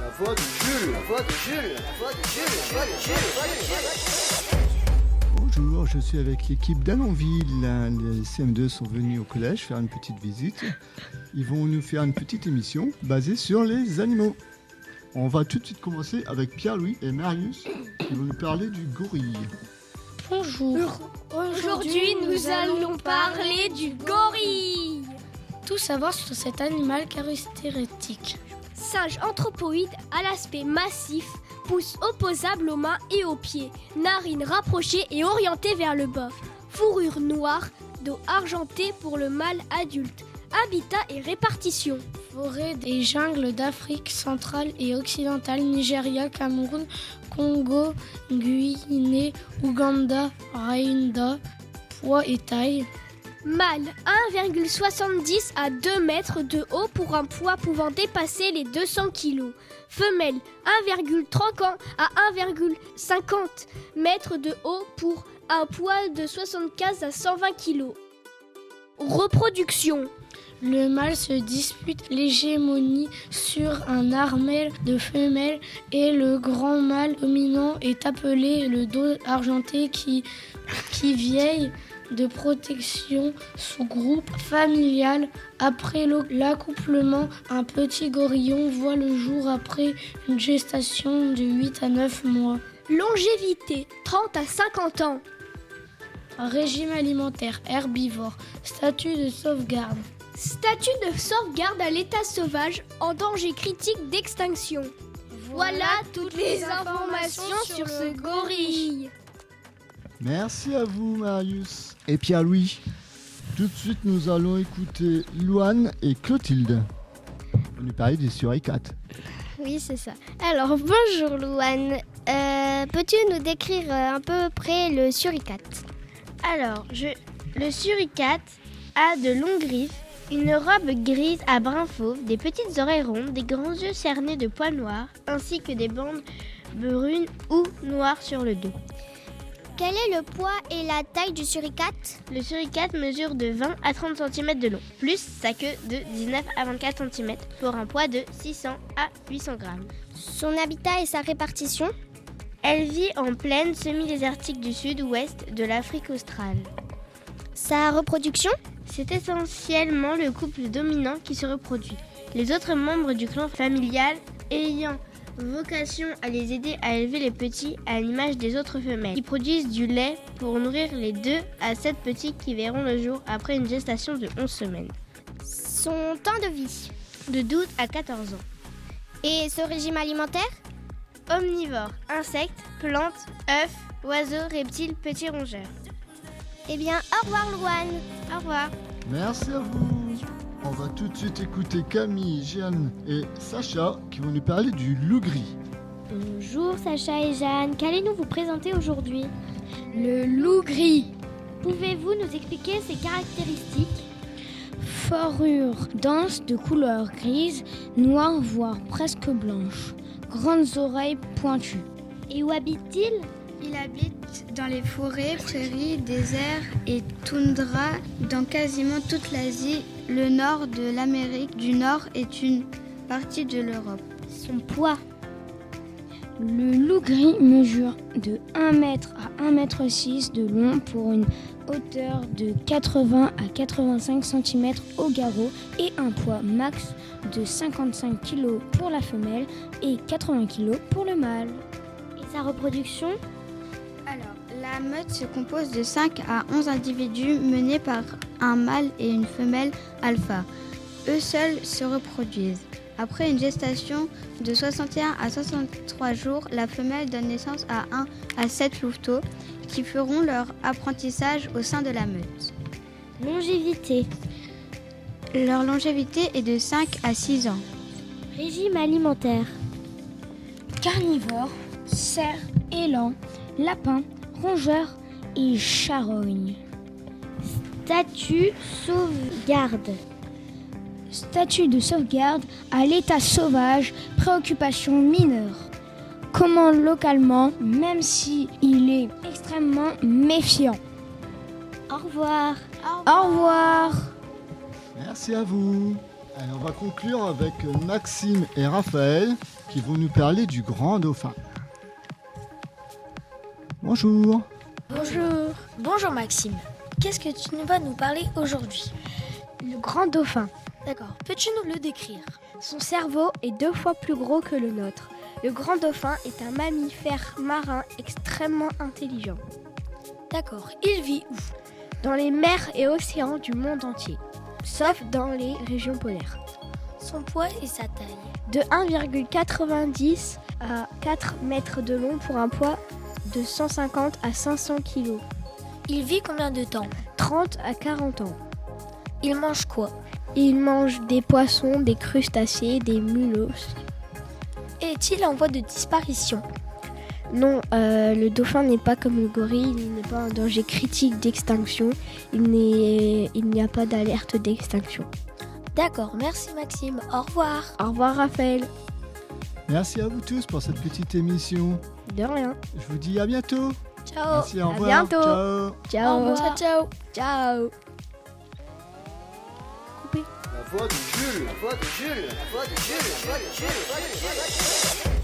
La voix de Jules, la voix de Jules, la voix de Jules, la voix de Jules, la voix de Jules. Bonjour, je suis avec l'équipe d'Allonville. Les CM2 sont venus au collège faire une petite visite. Ils vont nous faire une petite émission basée sur les animaux. On va tout de suite commencer avec Pierre-Louis et Marius qui vont nous parler du gorille. Bonjour. Aujourd'hui, nous allons parler du gorille. Tout savoir sur cet animal caractéristique. Singe anthropoïde à l'aspect massif, pouce opposable aux mains et aux pieds, narines rapprochées et orientées vers le bas, fourrure noire, dos argenté pour le mâle adulte, habitat et répartition. Forêt des jungles d'Afrique centrale et occidentale, Nigeria, Cameroun, Congo, Guinée, Ouganda, Rwanda. Poids et taille. Mâle 1,70 à 2 mètres de haut pour un poids pouvant dépasser les 200 kg. Femelle 1,30 à 1,50 mètres de haut pour un poids de 75 à 120 kg. Reproduction. Le mâle se dispute l'hégémonie sur un armel de femelles et le grand mâle dominant est appelé le dos argenté qui vieille de protection sous-groupe familial. Après l'accouplement, un petit gorillon voit le jour après une gestation de 8 à 9 mois. Longévité 30 à 50 ans. Régime alimentaire herbivore. Statut de sauvegarde. Statut de sauvegarde à l'état sauvage en danger critique d'extinction. Voilà toutes les informations sur ce gorille. Merci à vous Marius et Pierre-Louis. Tout de suite nous allons écouter Louane et Clotilde. Ils vont nous parler des suricates. Oui, c'est ça. Alors, bonjour Louane. Peux-tu nous décrire à peu près le suricate ? Alors, le suricate a de longues griffes, une robe grise à brun fauve, des petites oreilles rondes, des grands yeux cernés de poils noirs, ainsi que des bandes brunes ou noires sur le dos. Quel est le poids et la taille du suricate ? Le suricate mesure de 20 à 30 cm de long, plus sa queue de 19 à 24 cm, pour un poids de 600 à 800 grammes. Son habitat et sa répartition ? Elle vit en plaine semi-désertique du sud-ouest de l'Afrique australe. Sa reproduction ? C'est essentiellement le couple dominant qui se reproduit. Les autres membres du clan familial ayant vocation à les aider à élever les petits à l'image des autres femelles. Ils produisent du lait pour nourrir les 2 à 7 petits qui verront le jour après une gestation de 11 semaines. Son temps de vie ? De 12 à 14 ans. Et ce régime alimentaire ? Omnivore, insectes, plantes, œufs, oiseaux, reptiles, petits rongeurs. Eh bien, au revoir Louane. Au revoir. Merci à vous. On va tout de suite écouter Camille, Jeanne et Sacha qui vont nous parler du loup gris. Bonjour Sacha et Jeanne. Qu'allez-nous vous présenter aujourd'hui ? Le loup gris. Pouvez-vous nous expliquer ses caractéristiques ? Fourrure dense de couleur grise, noire voire presque blanche. Grandes oreilles pointues. Et où habite-t-il ? Il habite dans les forêts, prairies, déserts et toundras dans quasiment toute l'Asie. Le nord de l'Amérique du Nord est une partie de l'Europe. Son poids ? Le loup gris mesure de 1 mètre à 1,6 m de long pour une hauteur de 80 à 85 cm au garrot et un poids max de 55 kg pour la femelle et 80 kg pour le mâle. Et sa reproduction ? Alors, la meute se compose de 5 à 11 individus menés par un mâle et une femelle alpha. Eux seuls se reproduisent. Après une gestation de 61 à 63 jours, la femelle donne naissance à 1 à 7 louveteaux qui feront leur apprentissage au sein de la meute. Longévité. Leur longévité est de 5 à 6 ans. Régime alimentaire. Carnivore, cerf, élan, lapin, rongeur et charogne. Statut sauvegarde. Statut de sauvegarde à l'état sauvage, préoccupation mineure. Commande localement, même si il est extrêmement méfiant. Au revoir. Au revoir. Merci à vous. Allez, on va conclure avec Maxime et Raphaël qui vont nous parler du grand dauphin. Bonjour. Bonjour. Bonjour Maxime. Qu'est-ce que tu vas nous parler aujourd'hui? Le grand dauphin. D'accord. Peux-tu nous le décrire? Son cerveau est 2 fois plus gros que le nôtre. Le grand dauphin est un mammifère marin extrêmement intelligent. D'accord. Il vit où? Dans les mers et océans du monde entier, sauf dans les régions polaires. Son poids et sa taille? De 1,90 à 4 mètres de long pour un poids de 150 à 500 kg. Il vit combien de temps? 30 à 40 ans. Il mange quoi? Il mange des poissons, des crustacés, des mollusques. Est-il en voie de disparition? Non, le dauphin n'est pas comme le gorille, il n'est pas en danger critique d'extinction. Il n'y a pas d'alerte d'extinction. D'accord, merci Maxime. Au revoir. Au revoir Raphaël. Merci à vous tous pour cette petite émission. De rien. Je vous dis à bientôt. Ciao. Merci, au À revoir. bientôt. Ciao. Au Ciao. revoir. Ciao. Ciao. La voix de Jules. La voix de Jules. La voix de Jules. La voix de Jules.